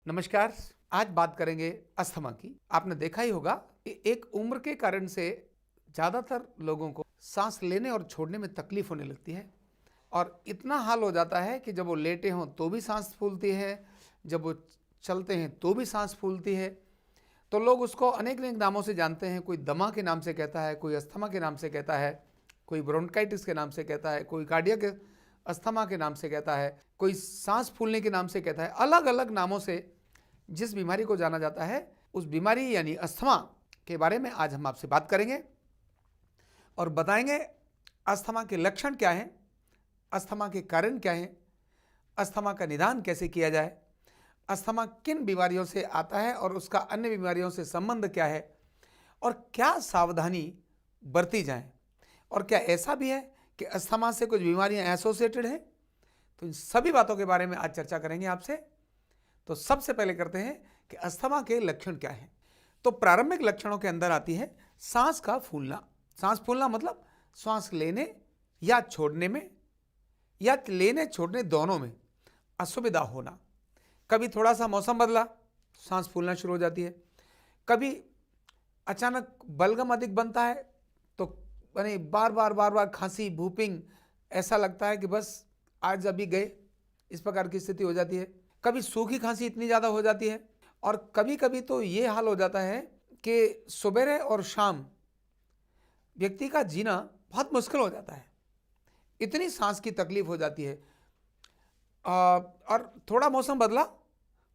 नमस्कार। आज बात करेंगे अस्थमा की। आपने देखा ही होगा कि एक उम्र के कारण से ज़्यादातर लोगों को सांस लेने और छोड़ने में तकलीफ होने लगती है और इतना हाल हो जाता है कि जब वो लेटे हों तो भी सांस फूलती है, जब वो चलते हैं तो भी सांस फूलती है। तो लोग उसको अनेक अनेक नामों से जानते हैं। कोई दमा के नाम से कहता है, कोई अस्थमा के नाम से कहता है, कोई ब्रोंकाइटिस के नाम से कहता है, कोई कार्डियक अस्थमा के नाम से कहता है, कोई सांस फूलने के नाम से कहता है। अलग अलग नामों से जिस बीमारी को जाना जाता है, उस बीमारी यानी अस्थमा के बारे में आज हम आपसे बात करेंगे और बताएंगे अस्थमा के लक्षण क्या हैं, अस्थमा के कारण क्या हैं, अस्थमा का निदान कैसे किया जाए, अस्थमा किन बीमारियों से आता है और उसका अन्य बीमारियों से संबंध क्या है और क्या सावधानी बरती जाए, और क्या ऐसा भी है कि अस्थमा से कुछ बीमारियां एसोसिएटेड हैं। तो इन सभी बातों के बारे में आज चर्चा करेंगे आपसे। तो सबसे पहले करते हैं कि अस्थमा के लक्षण क्या हैं। तो प्रारंभिक लक्षणों के अंदर आती है सांस का फूलना। सांस फूलना मतलब सांस लेने या छोड़ने में या लेने छोड़ने दोनों में असुविधा होना। कभी थोड़ा सा मौसम बदला, सांस फूलना शुरू हो जाती है। कभी अचानक बलगम अधिक बनता है तो बार बार खांसी, भूपिंग, ऐसा लगता है कि बस आज अभी गए, इस प्रकार की स्थिति हो जाती है। कभी सूखी खांसी इतनी ज़्यादा हो जाती है और कभी कभी तो ये हाल हो जाता है कि सुबह और शाम व्यक्ति का जीना बहुत मुश्किल हो जाता है, इतनी सांस की तकलीफ हो जाती है। और थोड़ा मौसम बदला,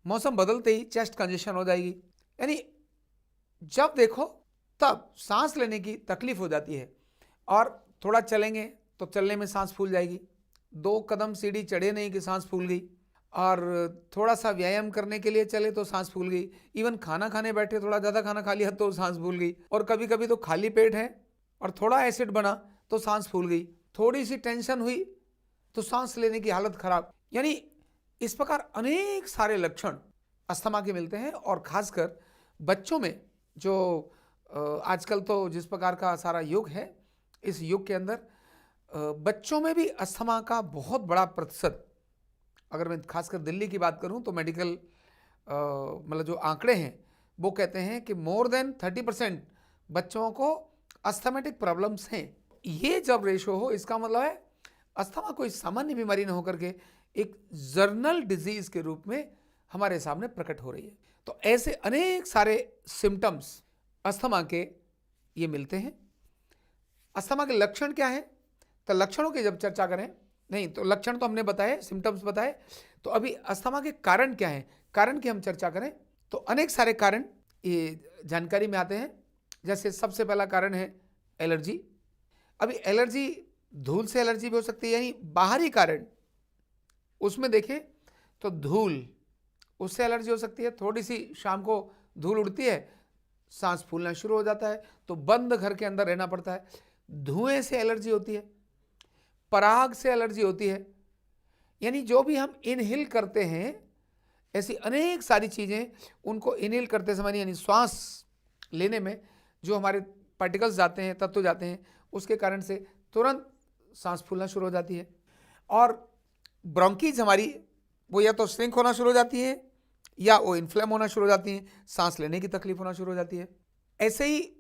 मौसम बदलते ही चेस्ट कंजेशन हो जाएगी, यानी जब देखो तब सांस लेने की तकलीफ हो जाती है। और थोड़ा चलेंगे तो चलने में सांस फूल जाएगी, 2 कदम सीढ़ी चढ़े नहीं कि सांस फूल गई, और थोड़ा सा व्यायाम करने के लिए चले तो सांस फूल गई। इवन खाना खाने बैठे, थोड़ा ज़्यादा खाना खा लिया तो सांस फूल गई। और कभी कभी तो खाली पेट है और थोड़ा एसिड बना तो सांस फूल गई। थोड़ी सी टेंशन हुई तो सांस लेने की हालत खराब। यानी इस प्रकार अनेक सारे लक्षण अस्थमा के मिलते हैं। और खासकर बच्चों में, जो आजकल तो जिस प्रकार का सारा युग है, इस युग के अंदर बच्चों में भी अस्थमा का बहुत बड़ा प्रतिशत, अगर मैं खासकर दिल्ली की बात करूं तो मेडिकल मतलब जो आंकड़े हैं वो कहते हैं कि मोर देन 30% बच्चों को अस्थमेटिक प्रॉब्लम्स हैं। ये जब रेशो हो, इसका मतलब है अस्थमा कोई सामान्य बीमारी न होकर के एक जर्नल डिजीज के रूप में हमारे सामने प्रकट हो रही है। तो ऐसे अनेक सारे सिम्टम्स अस्थमा के ये मिलते हैं। अस्थमा के लक्षण क्या है? तो लक्षणों की जब चर्चा करें, नहीं तो लक्षण तो हमने बताए, सिम्टम्स बताए, तो अभी अस्थमा के कारण क्या है, कारण की हम चर्चा करें तो अनेक सारे कारण ये जानकारी में आते हैं। जैसे सबसे पहला कारण है एलर्जी। अभी एलर्जी धूल से एलर्जी भी हो सकती है, यानी बाहरी कारण उसमें देखें तो धूल, उससे एलर्जी हो सकती है। थोड़ी सी शाम को धूल उड़ती है, सांस फूलना शुरू हो जाता है, तो बंद घर के अंदर रहना पड़ता है। धुएं से एलर्जी होती है, पराग से एलर्जी होती है, यानी जो भी हम इनहेल करते हैं, ऐसी अनेक सारी चीज़ें, उनको इनहेल करते समय यानी श्वास लेने में जो हमारे पार्टिकल्स जाते हैं, तत्व जाते हैं, उसके कारण से तुरंत सांस फूलना शुरू हो जाती है। और ब्रोंकीज हमारी वो या तो श्रिंक होना शुरू हो जाती है या वो इन्फ्लेम होना शुरू हो जाती हैं, सांस लेने की तकलीफ होना शुरू हो जाती है। ऐसे ही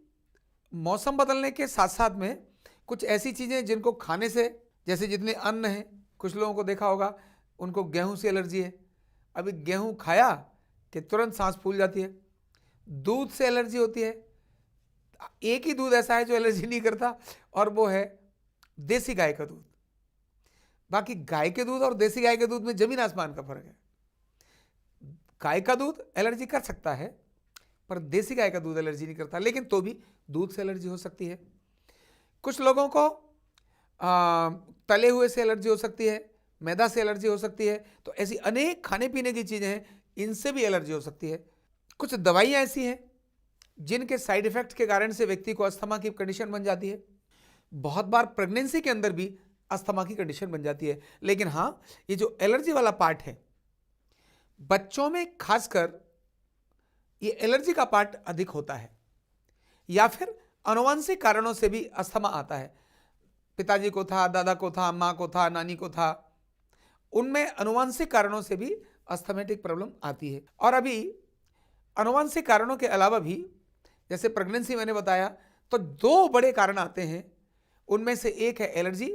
मौसम बदलने के साथ साथ में कुछ ऐसी चीज़ें जिनको खाने से, जैसे जितने अन्न हैं, कुछ लोगों को देखा होगा उनको गेहूं से एलर्जी है। अभी गेहूं खाया कि तुरंत सांस फूल जाती है। दूध से एलर्जी होती है। एक ही दूध ऐसा है जो एलर्जी नहीं करता, और वो है देसी गाय का दूध। बाकी गाय के दूध और देसी गाय के दूध में जमीन आसमान का फर्क है। गाय का दूध एलर्जी कर सकता है पर देसी गाय का दूध एलर्जी नहीं करता, लेकिन तो भी दूध से एलर्जी हो सकती है। कुछ लोगों को तले हुए से एलर्जी हो सकती है, मैदा से एलर्जी हो सकती है। तो ऐसी अनेक खाने पीने की चीज़ें हैं, इनसे भी एलर्जी हो सकती है। कुछ दवाइयाँ ऐसी हैं जिनके साइड इफेक्ट के कारण से व्यक्ति को अस्थमा की कंडीशन बन जाती है। बहुत बार प्रेगनेंसी के अंदर भी अस्थमा की कंडीशन बन जाती है। लेकिन हाँ, ये जो एलर्जी वाला पार्ट है, बच्चों में खासकर ये एलर्जी का पार्ट अधिक होता है, या फिर आनुवंशिक कारणों से भी अस्थमा आता है। पिताजी को था, दादा को था, माँ को था, नानी को था, उनमें आनुवंशिक कारणों से भी अस्थमेटिक प्रॉब्लम आती है। और अभी अनुवांशिक कारणों के अलावा भी, जैसे प्रेगनेंसी मैंने बताया, तो 2 बड़े कारण आते हैं। उनमें से एक है एलर्जी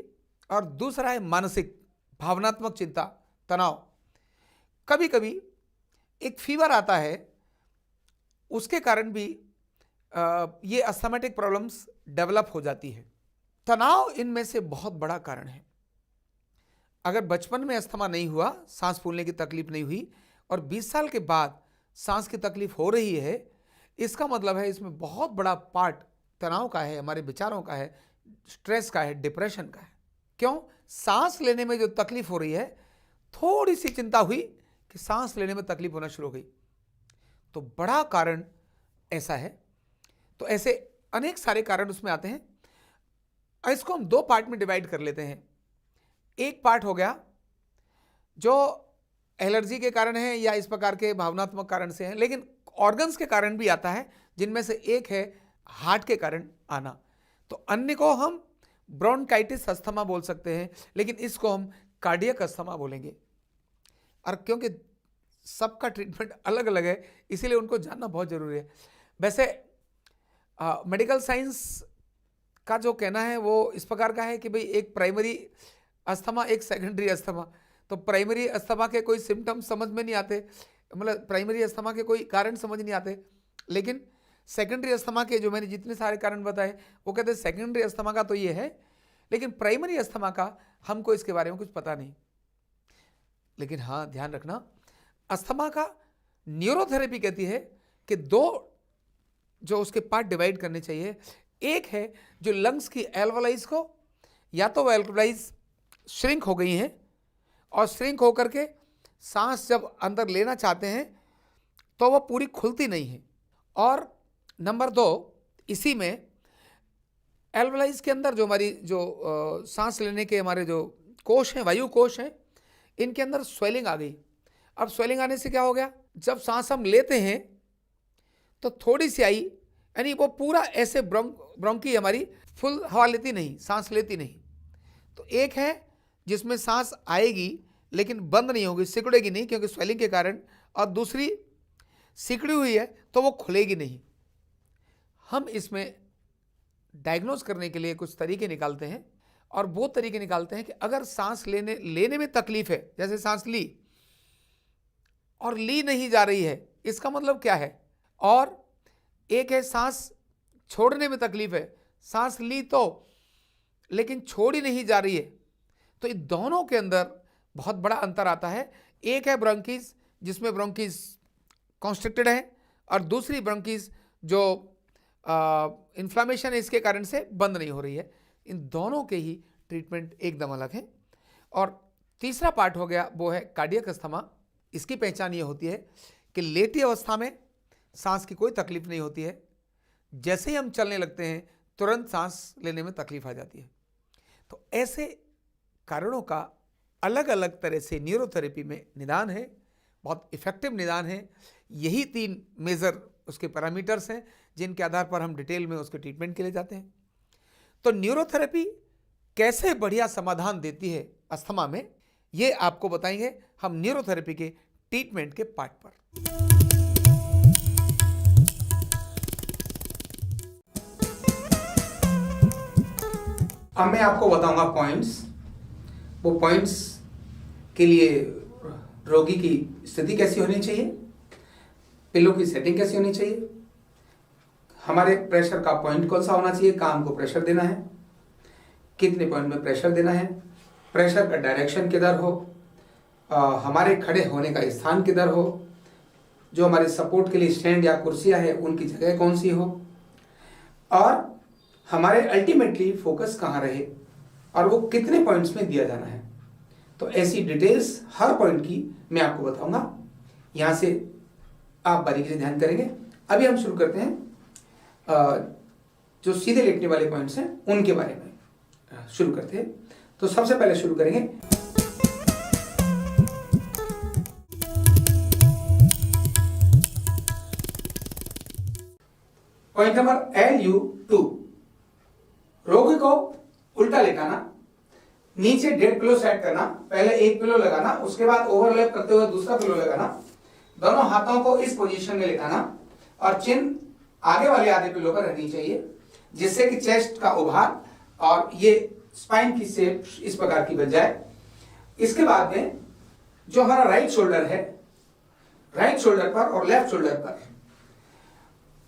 और दूसरा है मानसिक भावनात्मक चिंता, तनाव। कभी कभी एक फीवर आता है, उसके कारण भी ये अस्थमेटिक प्रॉब्लम्स डेवलप हो जाती है। तनाव इनमें से बहुत बड़ा कारण है। अगर बचपन में अस्थमा नहीं हुआ, सांस फूलने की तकलीफ नहीं हुई, और 20 साल के बाद सांस की तकलीफ हो रही है, इसका मतलब है इसमें बहुत बड़ा पार्ट तनाव का है, हमारे विचारों का है, स्ट्रेस का है, डिप्रेशन का है। क्यों? सांस लेने में जो तकलीफ हो रही है, थोड़ी सी चिंता हुई कि सांस लेने में तकलीफ होना शुरू हो गई, तो बड़ा कारण ऐसा है। तो ऐसे अनेक सारे कारण उसमें आते हैं। इसको हम 2 पार्ट में डिवाइड कर लेते हैं। एक पार्ट हो गया जो एलर्जी के कारण है या इस प्रकार के भावनात्मक कारण से है, लेकिन ऑर्गन्स के कारण भी आता है, जिनमें से एक है हार्ट के कारण आना। तो अन्य को हम ब्रोंकाइटिस अस्थमा बोल सकते हैं, लेकिन इसको हम कार्डियक अस्थमा बोलेंगे। और क्योंकि सबका ट्रीटमेंट अलग अलग है, इसीलिए उनको जानना बहुत जरूरी है। वैसे मेडिकल साइंस का जो कहना है वो इस प्रकार का है कि भाई एक प्राइमरी अस्थमा, एक सेकेंडरी अस्थमा। तो प्राइमरी अस्थमा के कोई सिम्टम्स समझ में नहीं आते, मतलब प्राइमरी अस्थमा के कोई कारण समझ नहीं आते, लेकिन सेकेंडरी अस्थमा के जो मैंने जितने सारे कारण बताए, वो कहते हैं सेकेंडरी अस्थमा का तो ये है, लेकिन प्राइमरी अस्थमा का हमको इसके बारे में कुछ पता नहीं। लेकिन हाँ, ध्यान रखना, अस्थमा का न्यूरोथेरेपी कहती है कि 2 जो उसके पार्ट डिवाइड करने चाहिए। एक है जो लंग्स की एल्वोलाइज को, या तो वो एल्वोलाइज श्रिंक हो गई हैं और श्रिंक होकर के सांस जब अंदर लेना चाहते हैं तो वो पूरी खुलती नहीं है। और नंबर 2, इसी में एल्वोलाइज के अंदर जो हमारी जो सांस लेने के हमारे जो कोश हैं, वायु कोश हैं, इनके अंदर स्वेलिंग आ गई। अब स्वेलिंग आने से क्या हो गया, जब सांस हम लेते हैं तो थोड़ी सी आई, यानी वो पूरा ऐसे ब्रोंकी हमारी फुल हवा लेती नहीं, सांस लेती नहीं। तो एक है जिसमें सांस आएगी लेकिन बंद नहीं होगी, सिकुड़ेगी नहीं क्योंकि स्वेलिंग के कारण, और दूसरी सिकुड़ी हुई है तो वो खुलेगी नहीं। हम इसमें डायग्नोज करने के लिए कुछ तरीके निकालते हैं, और वो तरीके निकालते हैं कि अगर सांस लेने में तकलीफ है, जैसे सांस ली और ली नहीं जा रही है, इसका मतलब क्या है। और एक है सांस छोड़ने में तकलीफ है, सांस ली तो लेकिन छोड़ी नहीं जा रही है। तो इन दोनों के अंदर बहुत बड़ा अंतर आता है। एक है ब्रोंकीज जिसमें ब्रोंकीज कॉन्स्ट्रिक्टेड है, और दूसरी ब्रोंकीज जो इन्फ्लामेशन है इसके कारण से बंद नहीं हो रही है। इन दोनों के ही ट्रीटमेंट एकदम अलग है। और तीसरा पार्ट हो गया वो है कार्डियक अस्थमा। इसकी पहचान ये होती है कि लेटी अवस्था में सांस की कोई तकलीफ नहीं होती है, जैसे ही हम चलने लगते हैं तुरंत सांस लेने में तकलीफ आ जाती है। तो ऐसे कारणों का अलग अलग तरह से न्यूरोथेरेपी में निदान है, बहुत इफेक्टिव निदान है। यही 3 मेजर उसके पैरामीटर्स हैं जिनके आधार पर हम डिटेल में उसके ट्रीटमेंट के लिए जाते हैं। तो न्यूरोथेरेपी कैसे बढ़िया समाधान देती है अस्थमा में, ये आपको बताएंगे हम न्यूरोथेरेपी के ट्रीटमेंट के पार्ट पर। अब मैं आपको बताऊंगा पॉइंट्स। वो पॉइंट्स के लिए रोगी की स्थिति कैसी होनी चाहिए, पिलो की सेटिंग कैसी होनी चाहिए, हमारे प्रेशर का पॉइंट कौन सा होना चाहिए, कहाँ हमको प्रेशर देना है, कितने पॉइंट में प्रेशर देना है, प्रेशर का डायरेक्शन किधर हो, हमारे खड़े होने का स्थान किधर हो, जो हमारे सपोर्ट के लिए स्टैंड या कुर्सियाँ है उनकी जगह कौन सी हो, और हमारे अल्टीमेटली फोकस कहाँ रहे और वो कितने पॉइंट्स में दिया जाना है। तो ऐसी डिटेल्स हर पॉइंट की मैं आपको बताऊंगा। यहाँ से आप बारीकी से ध्यान करेंगे। अभी हम शुरू करते हैं जो सीधे लेटने वाले पॉइंट्स हैं उनके बारे में शुरू करते हैं। तो सबसे पहले शुरू करेंगे पॉइंट नंबर LU2, रोगी को उल्टा लेटाना। नीचे 1.5 पिलो सेट करना, पहले एक पिलो लगाना, उसके बाद ओवरलैप करते हुए दूसरा पिलो लगाना, दोनों हाथों को इस पोजीशन में लेटाना और चिन आगे वाले आधे पिलो पर रहनी चाहिए, जिससे कि चेस्ट का उभार और ये स्पाइन की शेप इस प्रकार की बन जाए। इसके बाद में जो हमारा राइट शोल्डर है, राइट शोल्डर पर और लेफ्ट शोल्डर पर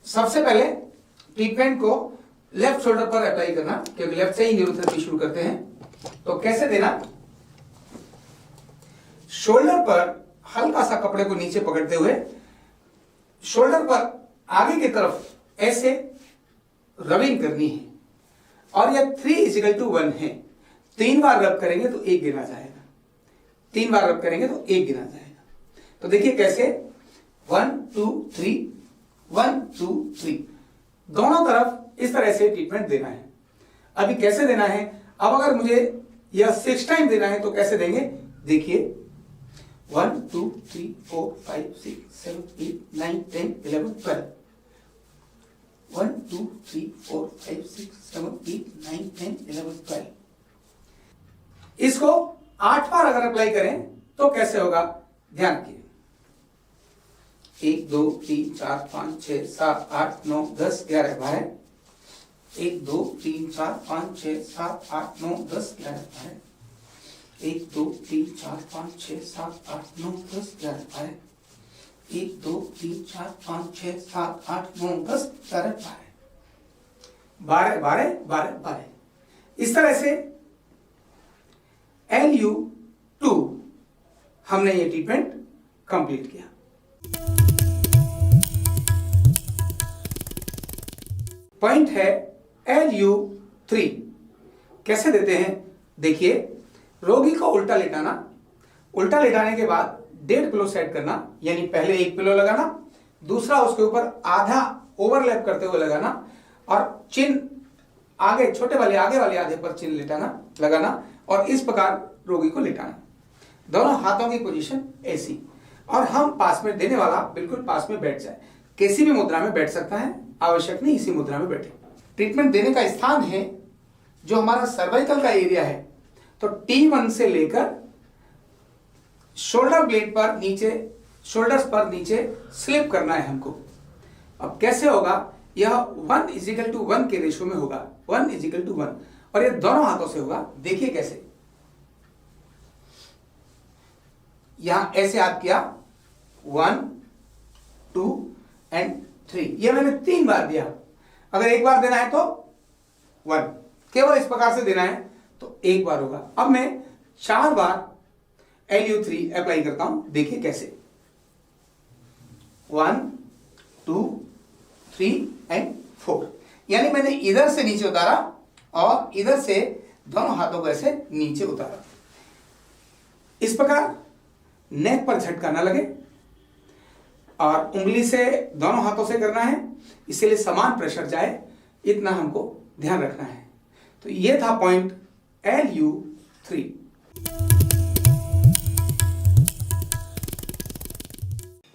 सबसे पहले ट्रीटमेंट को लेफ्ट शोल्डर पर अप्लाई करना, क्योंकि लेफ्ट से ही न्यूरोथेरेपी शुरू करते हैं। तो कैसे देना, शोल्डर पर हल्का सा कपड़े को नीचे पकड़ते हुए शोल्डर पर आगे की तरफ ऐसे रबिंग करनी है और यह 3:1 है। 3 बार रब करेंगे तो 1 गिना जाएगा, 3 बार रब करेंगे तो 1 गिना जाएगा। तो देखिए कैसे 1 2 3 1 2 3 दोनों तरफ इस तरह से ट्रीटमेंट देना है। अभी कैसे देना है, अब अगर मुझे यह 6 टाइम देना है तो कैसे देंगे, देखिए 1 2 3 4 5 6 7 8 9 10 11 12 1 2 3 4 5 6 7 8 9 10 11 12। इसको 8 बार अगर अप्लाई करें तो कैसे होगा, ध्यान रखिए। 1 2 3 4 5 6 7 8 9 10 11 12 1 2 3 4 5 6 7 8 9 10 11 12 1 2 3 4 5 6 7 8 9 10 11 12 1 2 3 4 5 6 7 8 9 10 11 12 12 12 12। इस तरह से LU2 हमने ये ट्रीटमेंट कंप्लीट किया। पॉइंट है LU3 कैसे देते हैं, देखिए रोगी को उल्टा लेटाना, उल्टा लेटाने के बाद 1.5 पिलो सेट करना, यानी पहले एक पिलो लगाना, दूसरा उसके ऊपर आधा ओवरलैप करते हुए लगाना और चिन आगे छोटे वाले आगे वाले आधे पर चिन लेटाना लगाना और इस प्रकार रोगी को लेटाना। दोनों हाथों की पोजीशन ऐसी, और हम पास में देने वाला बिल्कुल पास में बैठ जाए। किसी भी मुद्रा में बैठ सकता है, आवश्यक नहीं इसी मुद्रा में बैठे। ट्रीटमेंट देने का स्थान है जो हमारा सर्वाइकल का एरिया है, तो T1 से लेकर शोल्डर ब्लेड पर नीचे, शोल्डर्स पर नीचे स्लिप करना है हमको। अब कैसे होगा, यह 1:1 के रेशो में होगा, 1:1 और ये दोनों हाथों से होगा। देखिए कैसे, यहां ऐसे हाथ किया 1 2 एंड 3, ये मैंने 3 बार दिया। अगर एक बार देना है तो 1, केवल इस प्रकार से देना है तो 1 बार होगा। अब मैं 4 बार LU3 अप्लाई करता हूं, देखिए कैसे 1 2 3 एंड 4, यानी मैंने इधर से नीचे उतारा और इधर से दोनों हाथों को ऐसे नीचे उतारा। इस प्रकार नेक पर झटका ना लगे और उंगली से दोनों हाथों से करना है, इसीलिए समान प्रेशर जाए, इतना हमको ध्यान रखना है। तो ये था point LU3।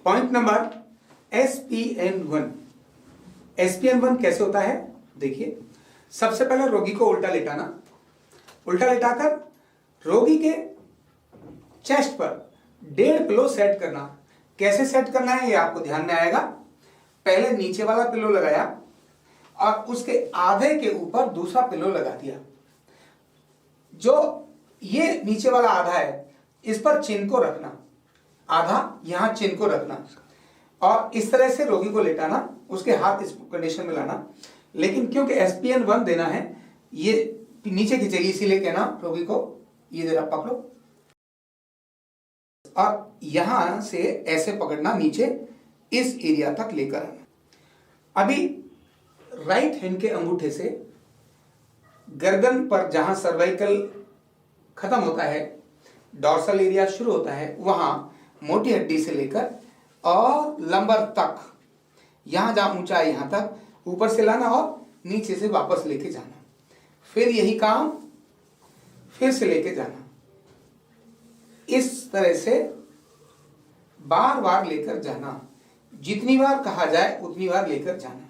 Point number SPN1। SPN1 कैसे होता है, देखिए सबसे पहले रोगी को उल्टा लेटाना, उल्टा लेटाकर रोगी के चेस्ट पर 1.5 पिलो सेट करना। कैसे सेट करना है ये आपको ध्यान में आएगा। पहले नीचे वाला पिलो लगाया और उसके आधे के ऊपर दूसरा पिलो लगा दिया। जो ये नीचे वाला आधा है इस पर चिन को रखना, आधा यहां चिन को रखना और इस तरह से रोगी को लेटाना, उसके हाथ इस कंडीशन में लाना। लेकिन क्योंकि SPN1 देना है, ये नीचे खींचेगी, इसीलिए कहना रोगी को ये जरा पकड़ो और यहां से ऐसे पकड़ना, नीचे इस एरिया तक लेकर आना। अभी राइट हैंड के अंगूठे से गर्दन पर जहां सर्वाइकल खत्म होता है, डॉर्सल एरिया शुरू होता है, वहां मोटी हड्डी से लेकर और लंबर तक, यहां जहां ऊंचा है यहां तक ऊपर से लाना और नीचे से वापस लेके जाना। फिर यही काम फिर से लेके जाना। इस तरह से बार बार लेकर जाना, जितनी बार कहा जाए उतनी बार लेकर जाना।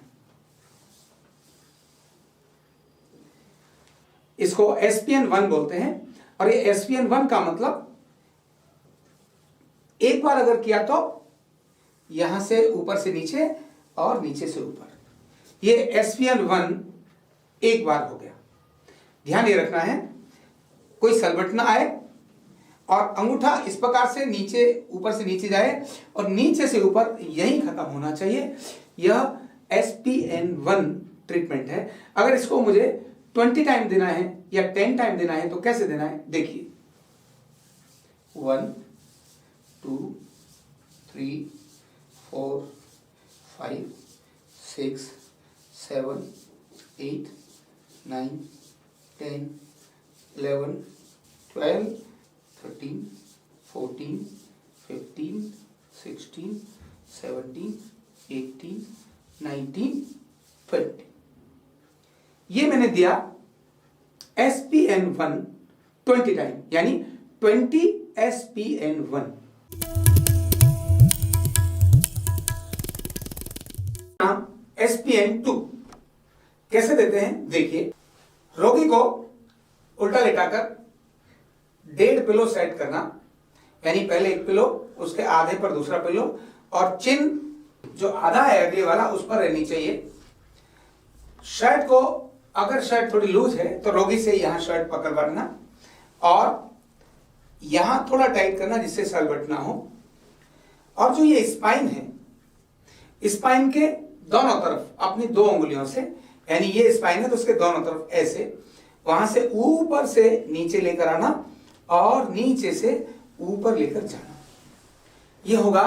इसको SPN1 बोलते हैं। और ये SPN1 का मतलब एक बार अगर किया तो यहां से ऊपर से नीचे और नीचे से ऊपर, ये SPN1 एक बार हो गया। ध्यान ये रखना है कोई सलवट ना आए और अंगूठा इस प्रकार से नीचे ऊपर से नीचे जाए और नीचे से ऊपर यही खत्म होना चाहिए। यह SPN1 ट्रीटमेंट है। अगर इसको मुझे 20 टाइम देना है या 10 टाइम देना है तो कैसे देना है देखिए, 1 2 3 4 5 6 7 8 9 10 11 12 13 14 15 16 17 18 19 20। ये मैंने दिया SPN1 20 टाइम, यानी 20 SPN1। SPN2 कैसे देते हैं देखिए, रोगी को उल्टा लेटाकर 1.5 पिलो सेट करना, यानी पहले एक पिलो, उसके आधे पर दूसरा पिलो, और चिन जो आधा है अगले वाला उस पर रहनी चाहिए। शर्ट को, अगर शर्ट थोड़ी लूज है तो रोगी से यहां शर्ट पकड़वाना और यहां थोड़ा टाइट करना जिससे सलवट ना हो। और जो ये स्पाइन है, स्पाइन के दोनों तरफ अपनी 2 उंगलियों से, यानी ये स्पाइन है तो उसके दोनों तरफ ऐसे, वहां से ऊपर से नीचे लेकर आना और नीचे से ऊपर लेकर जाना। ये होगा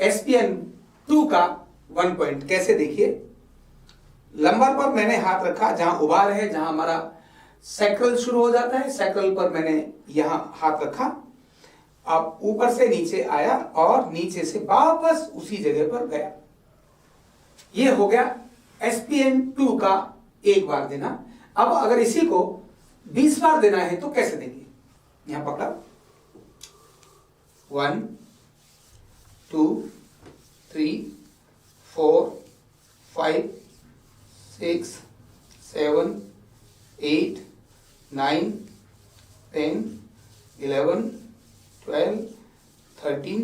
SPN2 का 1 पॉइंट। कैसे देखिए, लंबर पर मैंने हाथ रखा, जहां उभार है, जहां हमारा सैक्रल शुरू हो जाता है, सैक्रल पर मैंने यहां हाथ रखा, अब ऊपर से नीचे आया और नीचे से वापस उसी जगह पर गया। ये हो गया SPN2 का 1 बार देना। अब अगर इसी को 20 बार देना है तो कैसे देंगे, यहां पकड़ा, 1 2 3 4 5 6 7 8 9 10 11 12 13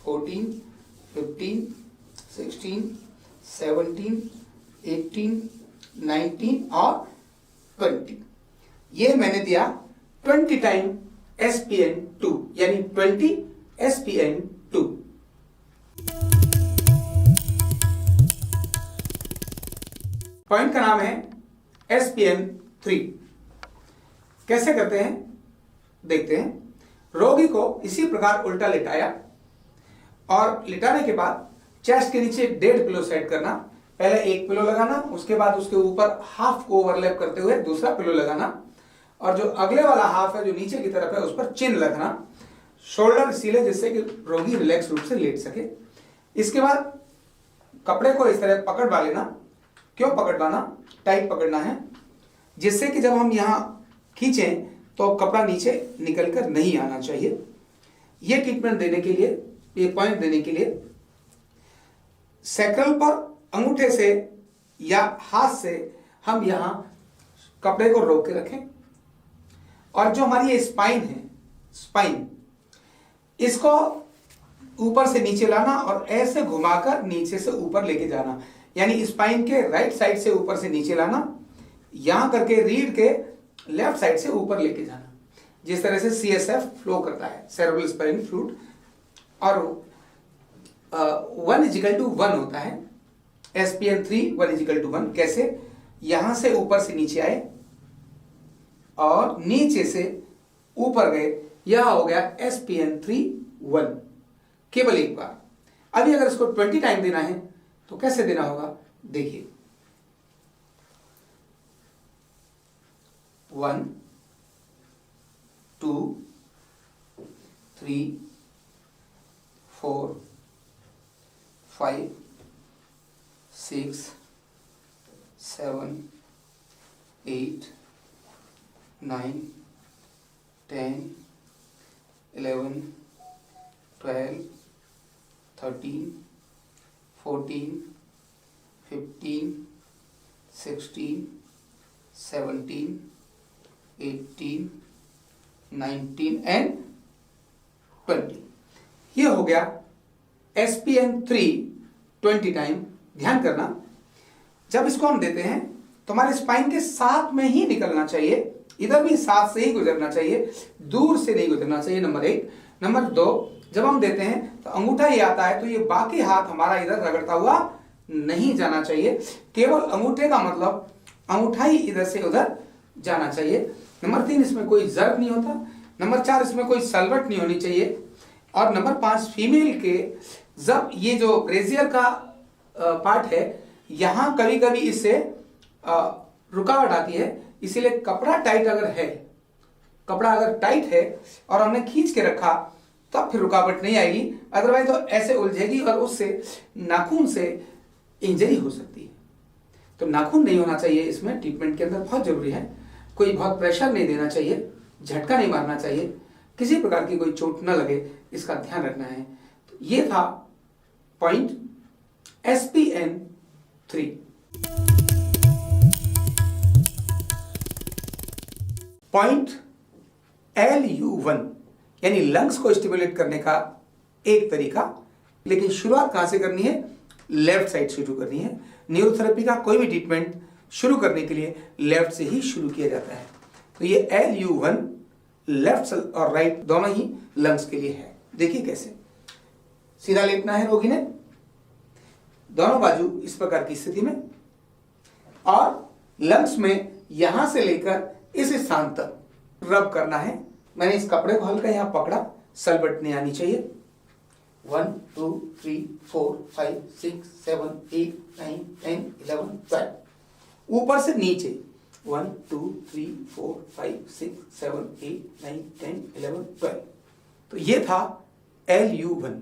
14 15 16 17 18 19 और 20। ये मैंने दिया 20 टाइम SPN2, यानी 20 SPN2। पॉइंट का नाम है SPN3। कैसे करते हैं देखते हैं। रोगी को इसी प्रकार उल्टा लेटाया और लिटाने के बाद चेस्ट के नीचे 1.5 पिलो सेट करना। पहले एक पिलो लगाना, उसके बाद उसके ऊपर हाफ को ओवरलैप करते हुए दूसरा पिलो लगाना, और जो अगले वाला हाफ है जो नीचे की तरफ है उस पर चिन रखना, शोल्डर सीले जिससे कि रोगी रिलैक्स रूप से लेट सके। इसके बाद कपड़े को इस तरह पकड़वा लेना। क्यों पकड़वाना, टाइट पकड़ना है जिससे कि जब हम यहां खींचें तो कपड़ा नीचे निकलकर नहीं आना चाहिए। यह ट्रीटमेंट देने के लिए, ये पॉइंट देने के लिए सैक्रल पर अंगूठे से या हाथ से हम यहां कपड़े को रोक के रखें, और जो हमारी ये स्पाइन है, स्पाइन, इसको ऊपर से नीचे लाना और ऐसे घुमाकर नीचे से ऊपर लेके जाना, यानी स्पाइन के राइट साइड से ऊपर से नीचे लाना, यहां करके रीढ़ के लेफ्ट साइड से ऊपर लेके जाना, जिस तरह से CSF फ्लो करता है, सेरेब्रल स्पाइन फ्लूइड। और 1:1 होता है SPN3, 1:1। कैसे, यहां से ऊपर से नीचे आए और नीचे से ऊपर गए, यह हो गया SPN3:1, केवल एक बार। अभी अगर इसको 20 टाइम देना है तो कैसे देना होगा देखिए, 1 2 3 4 5 6 7 8 9 10 11 12 13 14 15 16 17 18 19 and 20। ये हो गया SPN3 20 टाइम। ध्यान करना, जब इसको हम देते हैं तो हमारे स्पाइन के साथ में ही निकलना चाहिए, इधर भी साथ से ही गुजरना चाहिए, दूर से नहीं गुजरना चाहिए, नंबर 1। नंबर 2, जब हम देते हैं तो अंगूठा ये आता है तो ये बाकी हाथ हमारा इधर रगड़ता हुआ नहीं जाना चाहिए, केवल अंगूठे का मतलब अंगूठा ही इधर से उधर जाना चाहिए। नंबर 3, इसमें कोई जर्ब नहीं होता। नंबर 4, इसमें कोई सलवट नहीं होनी चाहिए। और नंबर 5, फीमेल के जब ये जो ब्रेजियर का पार्ट है, यहाँ कभी कभी इससे रुकावट आती है, इसीलिए कपड़ा टाइट अगर है, कपड़ा अगर टाइट है और हमने खींच के रखा तब फिर रुकावट नहीं आएगी, अदरवाइज तो ऐसे उलझेगी और उससे नाखून से इंजरी हो सकती है। तो नाखून नहीं होना चाहिए इसमें, ट्रीटमेंट के अंदर बहुत जरूरी है। कोई बहुत प्रेशर नहीं देना चाहिए, झटका नहीं मारना चाहिए, किसी प्रकार की कोई चोट न लगे, इसका ध्यान रखना है। तो ये था पॉइंट SPN3। पॉइंट LU1 यानी लंग्स को स्टिमुलेट करने का एक तरीका, लेकिन शुरुआत कहां से करनी है? लेफ्ट साइड शुरू करनी है। न्यूरोथेरेपी का कोई भी ट्रीटमेंट शुरू करने के लिए लेफ्ट से ही शुरू किया जाता है। तो ये LU1 लेफ्ट और राइट दोनों ही लंग्स के लिए है। देखिए कैसे, सीधा लेटना है रोगी ने, दोनों बाजू इस प्रकार की स्थिति में, और लंग्स में यहां से लेकर इस स्थान तक रब करना है। मैंने इस कपड़े को हल्का यहां पकड़ा, सलबट नहीं आनी चाहिए। 1 2 3 4 5 6 7 8 9 10 11 12, ऊपर से नीचे 1 2 3 4 5 6 7 8 9 10 11 12। तो ये था LU1।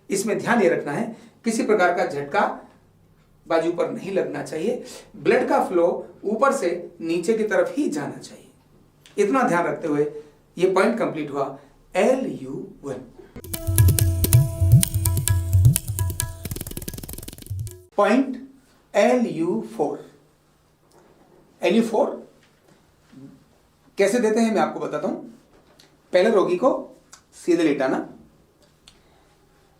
इसमें ध्यान ये रखना है, किसी प्रकार का झटका बाजू पर नहीं लगना चाहिए, ब्लड का फ्लो ऊपर से नीचे की तरफ ही जाना चाहिए। इतना ध्यान रखते हुए ये पॉइंट कंप्लीट हुआ LU1। Point LU4। LU4 कैसे देते हैं मैं आपको बताता हूं। पहले रोगी को सीधे लेटाना,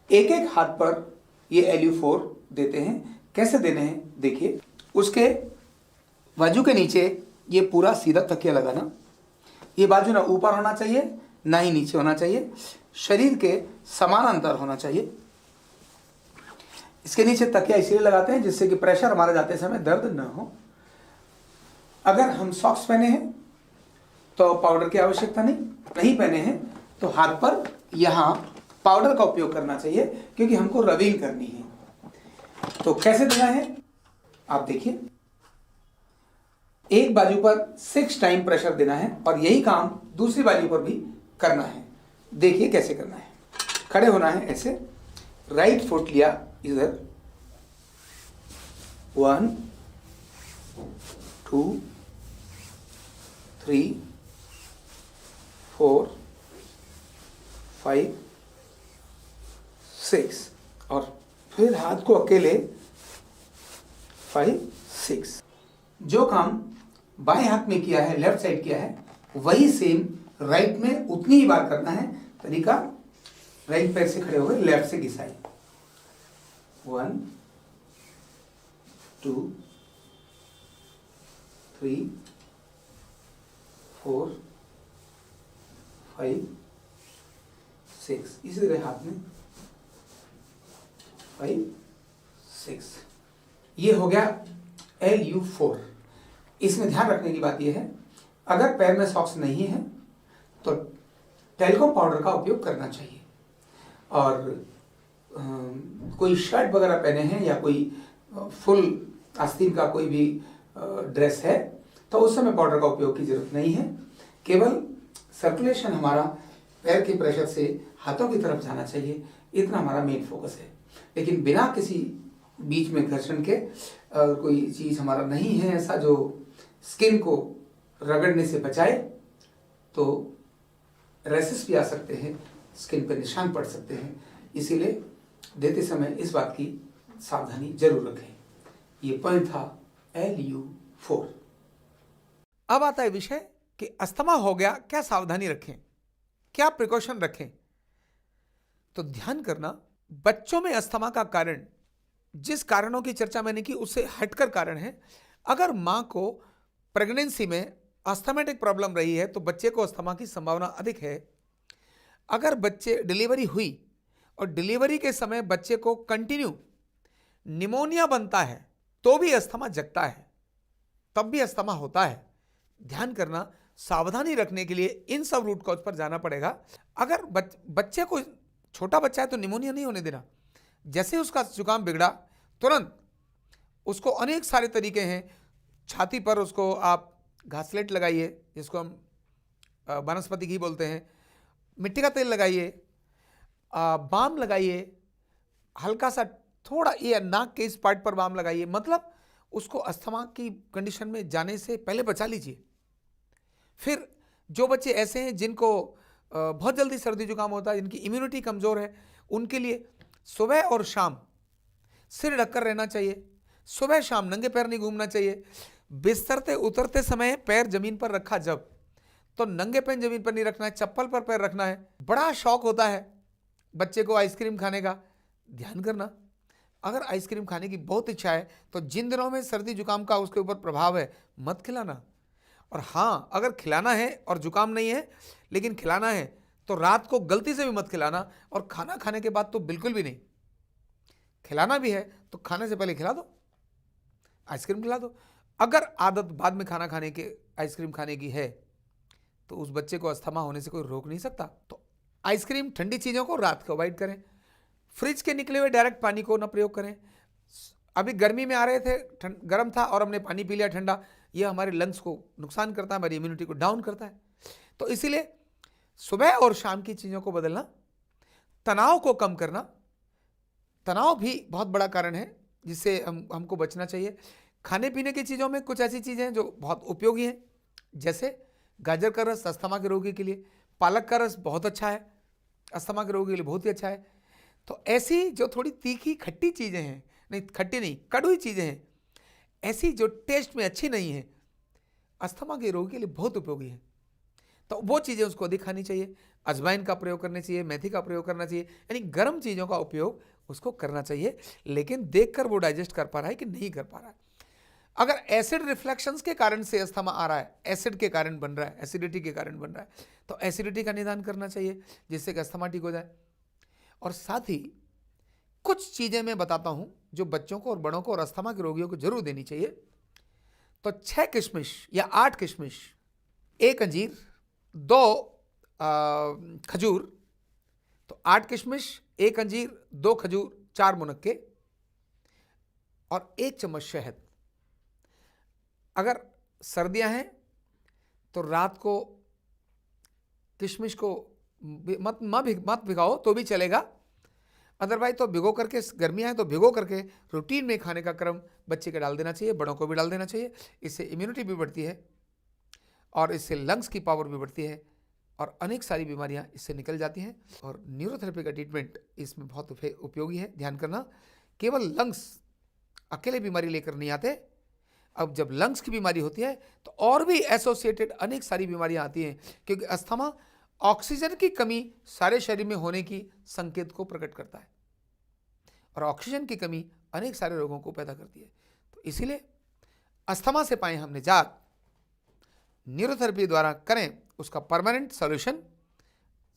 एक एक हाथ पर ये LU4 देते हैं। कैसे देने हैं देखिए, उसके बाजू के नीचे ये पूरा सीधा तकिया लगाना, ये बाजू ना ऊपर होना चाहिए ना ही नीचे होना चाहिए, शरीर के समानांतर होना चाहिए। इसके नीचे तकिया इसलिए लगाते हैं जिससे कि प्रेशर हमारे जाते समय दर्द न हो। अगर हम सॉक्स पहने हैं तो पाउडर की आवश्यकता नहीं पहने हैं तो हाथ पर यहां पाउडर का उपयोग करना चाहिए, क्योंकि हमको रबिंग करनी है। तो कैसे देना है आप देखिए, एक बाजू पर 6 टाइम प्रेशर देना है और यही काम दूसरी बाजू पर भी करना है। देखिए कैसे करना है। खड़े होना है ऐसे, राइट फुट लिया इधर, 1 2 3 4 5 6 और फिर हाथ को अकेले 5 6। जो काम बाएं हाथ में किया है, लेफ्ट साइड किया है, वही सेम राइट में उतनी ही बार करना है। तरीका, राइट पैर से खड़े हो गए, लेफ्ट से घिसाई, 1 2 3 4 5 6, इसी तरह हाथ में 5 6। ये हो गया LU4। इसमें ध्यान रखने की बात यह है, अगर पैर में सॉक्स नहीं है तो टेल्को पाउडर का उपयोग करना चाहिए। और कोई शर्ट वगैरह पहने हैं या कोई फुल आस्तीन का कोई भी ड्रेस है तो उस समय पाउडर का उपयोग की जरूरत नहीं है। केवल सर्कुलेशन हमारा पैर के प्रेशर से हाथों की तरफ जाना चाहिए, इतना हमारा मेन फोकस है। लेकिन बिना किसी बीच में घर्षण के कोई चीज़ हमारा नहीं है ऐसा जो स्किन को रगड़ने से बचाए, तो रैशेस भी आ सकते हैं, स्किन पर निशान पड़ सकते हैं। इसीलिए देते समय इस बात की सावधानी जरूर रखें। ये पॉइंट था LU4। अब आता है विषय कि अस्थमा हो गया, क्या सावधानी रखें। क्या प्रिकॉशन रखें? तो ध्यान करना, बच्चों में अस्थमा का कारण जिस कारणों की चर्चा मैंने की उससे हटकर कारण है। अगर मां को प्रेगनेंसी में अस्थमेटिक प्रॉब्लम रही है तो बच्चे को अस्थमा की संभावना अधिक है। अगर बच्चे डिलीवरी हुई और डिलीवरी के समय बच्चे को कंटिन्यू निमोनिया बनता है तो भी अस्थमा जगता है, तब भी अस्थमा होता है। ध्यान करना, सावधानी रखने के लिए इन सब रूट कॉज पर जाना पड़ेगा। अगर बच्चे को, छोटा बच्चा है तो निमोनिया नहीं होने देना। जैसे उसका जुकाम बिगड़ा तुरंत उसको अनेक सारे तरीके हैं। छाती पर उसको आप घासलेट लगाइए, जिसको हम वनस्पति घी बोलते हैं, मिट्टी का तेल लगाइए, बाम लगाइए, हल्का सा थोड़ा ये नाक के इस पार्ट पर बाम लगाइए, मतलब उसको अस्थमा की कंडीशन में जाने से पहले बचा लीजिए। फिर जो बच्चे ऐसे हैं जिनको बहुत जल्दी सर्दी जुकाम होता है, जिनकी इम्यूनिटी कमज़ोर है, उनके लिए सुबह और शाम सिर ढककर रहना चाहिए। सुबह शाम नंगे पैर नहीं घूमना चाहिए। बिस्तर से उतरते समय पैर जमीन पर रखा जब, तो नंगे पैर जमीन पर नहीं रखना है, चप्पल पर पैर रखना है। बड़ा शौक होता है बच्चे को आइसक्रीम खाने का। ध्यान करना, अगर आइसक्रीम खाने की बहुत इच्छा है तो जिन दिनों में सर्दी जुकाम का उसके ऊपर प्रभाव है मत खिलाना। और हाँ, अगर खिलाना है और जुकाम नहीं है लेकिन खिलाना है तो रात को गलती से भी मत खिलाना, और खाना खाने के बाद तो बिल्कुल भी नहीं। खिलाना भी है तो खाने से पहले खिला दो, आइसक्रीम खिला दो। अगर आदत बाद में खाना खाने के आइसक्रीम खाने की है तो उस बच्चे को अस्थमा होने से कोई रोक नहीं सकता। तो आइसक्रीम, ठंडी चीज़ों को रात को अवॉइड करें। फ्रिज के निकले हुए डायरेक्ट पानी को ना प्रयोग करें। अभी गर्मी में आ रहे थे, गर्म था और हमने पानी पी लिया ठंडा, ये हमारे लंग्स को नुकसान करता है, हमारी इम्यूनिटी को डाउन करता है। तो इसीलिए सुबह और शाम की चीज़ों को बदलना। तनाव को कम करना, तनाव भी बहुत बड़ा कारण है जिससे हमको बचना चाहिए। खाने पीने की चीज़ों में कुछ ऐसी चीज़ें हैं जो बहुत उपयोगी हैं, जैसे गाजर का रस अस्थमा के रोगी के लिए, पालक का रस बहुत अच्छा है, अस्थमा के रोगी के लिए बहुत ही अच्छा है। तो ऐसी जो थोड़ी तीखी खट्टी चीज़ें हैं, नहीं खट्टी नहीं, कड़वी चीज़ें हैं, ऐसी जो टेस्ट में अच्छी नहीं है, अस्थमा के रोगी के लिए बहुत उपयोगी है। तो वो चीज़ें उसको अधिक खानी चाहिए। अजवाइन का प्रयोग करना चाहिए, मेथी का प्रयोग करना चाहिए, यानी गर्म चीज़ों का उपयोग उसको करना चाहिए, लेकिन देखकर वो डाइजेस्ट कर पा रहा है कि नहीं कर पा रहा है। अगर एसिड रिफ्लेक्शंस के कारण से अस्थमा आ रहा है, एसिड के कारण बन रहा है, एसिडिटी के कारण बन रहा है, तो एसिडिटी का निदान करना चाहिए जिससे कि अस्थमा ठीक हो जाए। और साथ ही कुछ चीज़ें मैं बताता हूं जो बच्चों को और बड़ों को और अस्थमा के रोगियों को जरूर देनी चाहिए। तो 6 किशमिश या 8 किशमिश, 1 अंजीर, 2 खजूर, तो 8 किशमिश, 1 अंजीर, 2 खजूर, 4 मुनक्के और 1 चम्मच शहद। अगर सर्दियां हैं तो रात को किशमिश को मत भिगाओ तो भी चलेगा, अदरवाइज तो भिगो करके, गर्मियां हैं तो भिगो करके रूटीन में खाने का क्रम बच्चे के डाल देना चाहिए, बड़ों को भी डाल देना चाहिए। इससे इम्यूनिटी भी बढ़ती है और इससे लंग्स की पावर भी बढ़ती है और अनेक सारी बीमारियां इससे निकल जाती हैं। और न्यूरोथेरेपी का ट्रीटमेंट इसमें बहुत उपयोगी है। ध्यान करना, केवल लंग्स अकेले बीमारी लेकर नहीं आते। अब जब लंग्स की बीमारी होती है तो और भी एसोसिएटेड अनेक सारी बीमारियां आती हैं, क्योंकि अस्थमा ऑक्सीजन की कमी सारे शरीर में होने की संकेत को प्रकट करता है और ऑक्सीजन की कमी अनेक सारे रोगों को पैदा करती है। तो इसीलिए अस्थमा से पाएं हम निजात, न्यूरोथेरेपी द्वारा करें उसका परमानेंट सॉल्यूशन,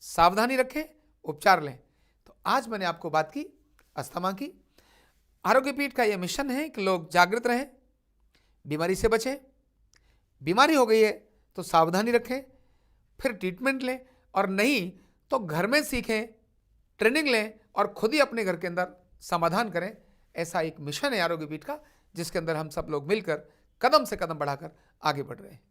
सावधानी रखें, उपचार लें। तो आज मैंने आपको बात की अस्थमा की। आरोग्य पीठ का यह मिशन है कि लोग जागृत रहें, बीमारी से बचें। बीमारी हो गई है तो सावधानी रखें, फिर ट्रीटमेंट लें, और नहीं तो घर में सीखें, ट्रेनिंग लें और खुद ही अपने घर के अंदर समाधान करें। ऐसा एक मिशन है आरोग्य पीठ का, जिसके अंदर हम सब लोग मिलकर कदम से कदम बढ़ाकर आगे बढ़ रहे हैं।